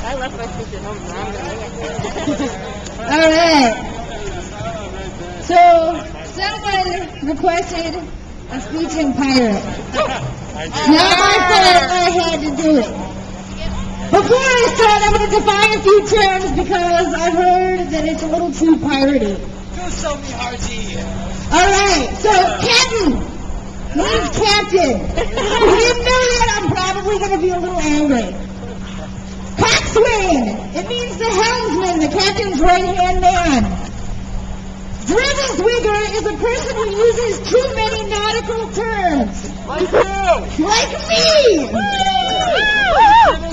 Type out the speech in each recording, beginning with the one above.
I left my speech at home, so I'm going to All right. So, someone requested a speech in pirate. Not my fault, I had to do it. Before I start, I'm going to define a few terms because I've heard that it's a little too piratey. Do show me Hardy. All right, so captain means captain. If you didn't know that, I'm probably going to be a little angry. Coxswain, it means the helmsman, the captain's right-hand man. Drizzleswigger is a person who uses too many nautical terms. Like you. Like me!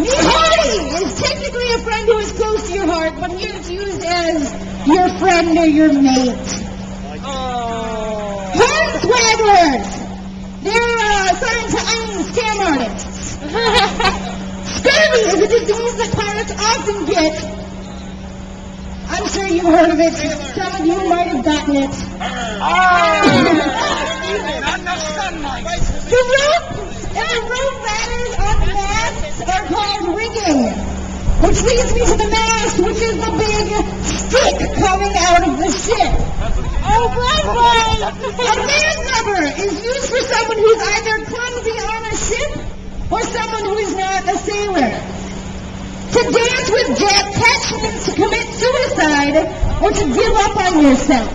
Mehari is technically a friend who is close to your heart, but here it's used as your friend or your mate. Hornswagglers! They're assigned to island scam artists. Scurvy is a disease that pirates often get. I'm sure you've heard of it. Some of you might have gotten it. The rope and the rope ladders on the masts are called rigging, which leads me to the mast, which is the big stick coming out of the ship. Oh, boy! A man-lubber is used for someone who's either clumsy on a ship or someone who is not a sailor. To dance with Jack Ketch means to commit suicide or to give up on yourself.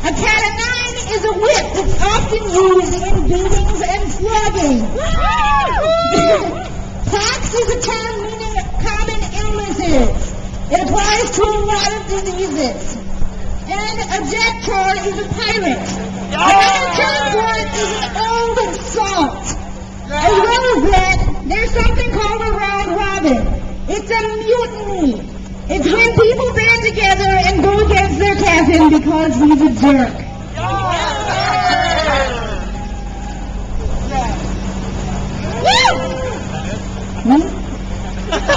A cat-o'-nine is a whip that's often used in beatings and flogging. Pox is a term meaning common illnesses. It applies to a lot of diseases. And a jack-tar is a pirate. Another term for it is an old salt. As well as that, there's something called a round robin. It's a mutiny. It's when people band together and go against their captain because he's a jerk.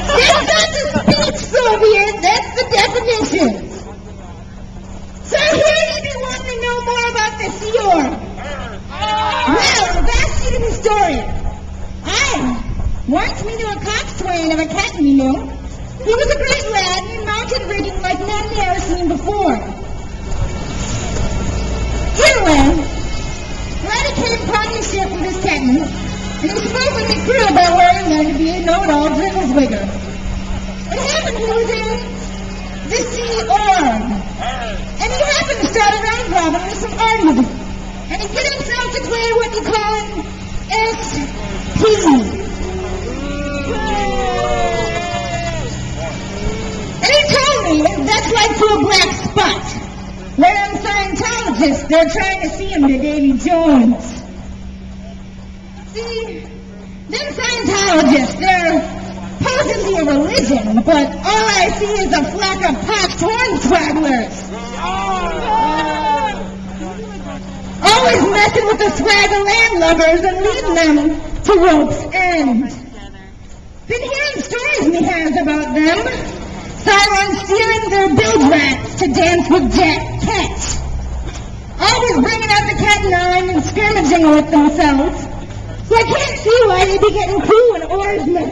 That's not the speech, Soviet. That's the definition. So here you be wanting to know more about the Sea ARRRGH. Well, that's the historian. Once we knew a coxswain of a captain we knew. He was a great lad and mounted rigging like none we ever seen before. Anyway, Riley came upon his ship with his captain, and he spoke with the crew about where he wanted to be a know-it-all drizzleswigger. It happened he was in the Sea ARRRGH, and he happened to start a round robin with some arties, and he get himself to play what you call SP. And he told me that's like to a black spot. Where them Scientologists, they're trying to see him to Davy Jones. See, them Scientologists, they're supposedly a religion, but all I see is a flock of poxed hornswagglers. Always messing with the swagger landlubbers and leading them to rope's end. Been hearing stories me has about them. Cylons stealing their bilge rats to dance with Jack Ketch. Always bringing out the cat-o'-nine and scrimmaging with themselves. So I can't see why they be getting crew and oarsmen.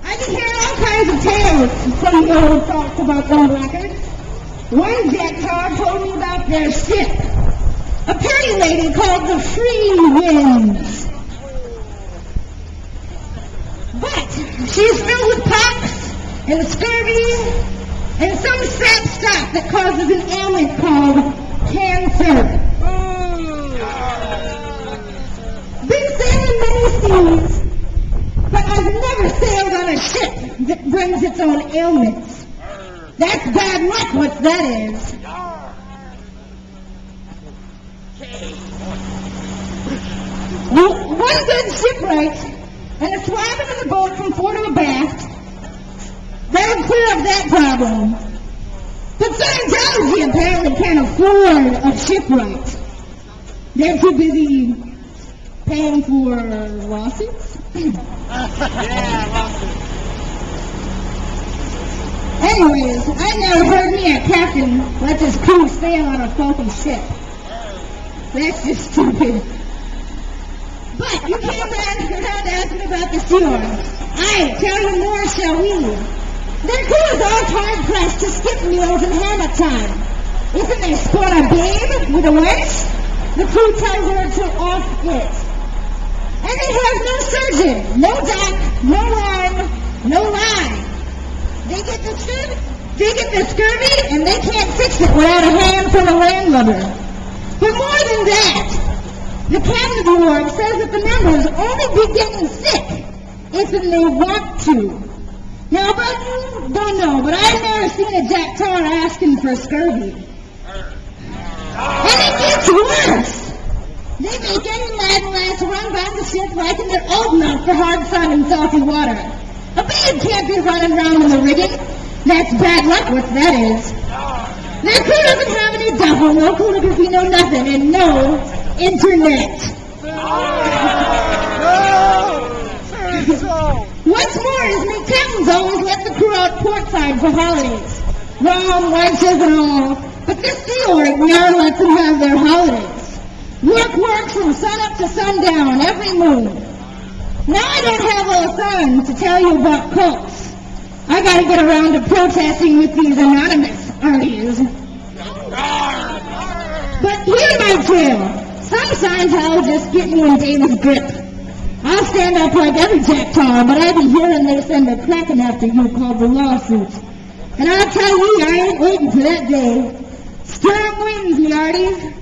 I can hear all kinds of tales from the old folks about them blackguards. One jack-tar told me about their ship. A pretty lady called the Free Winds. But she's filled with pox and scurvy and some sap stuff that causes an ailment called cancer. Been sailing many seas, but I've never sailed on a ship that brings its own ailments. That's bad luck, what that is. One good shipwright and a swabbing of the boat from fore to abaft, that'll clear up that problem. But Scientology apparently can't afford a shipwright. They're too busy paying for lawsuits? Yeah, lawsuits. Anyways, I never heard me a captain let his crew sail on a faulty ship. That's just stupid. But you came around to ask me about the Sea ARRRGH. I Aye, tell you more, shall we? Their crew is all hard-pressed to skip meals and hammock time. If they spot a babe with a wench, the crew tells her to off it. And they have no surgeon, no doc, no arm, no line. They get the scurvy, and they can't fix it without a hand from a landlubber. But more than that, the captain of the org says that the members only be getting sick if they want to. Now, but you don't know, but I've never seen a Jack Tar asking for scurvy. And it gets worse. They make any lad and lass run by the ship like they're old enough for hard sun and salty water. A babe can't be running around in the rigging. That's bad luck, what that is. Their crew doesn't have any duffel, no calligraphy, no nothing, and no internet. What's more is me captains always let the crew out portside for holidays. Rum, wenches, and all. But this sea org never lets them have their holidays. Work from sun up to sundown, every moon. Now I don't have a son to tell you about cults. I gotta get around to protesting with these anonymous armies. But hear my tale. Some Scientologists get me in David's grip. I'll stand up like every Jack Tar, but I be hearing they send a cracking after you called the lawsuit. And I'll tell you, I ain't waiting for that day. Strong winds, me hearties.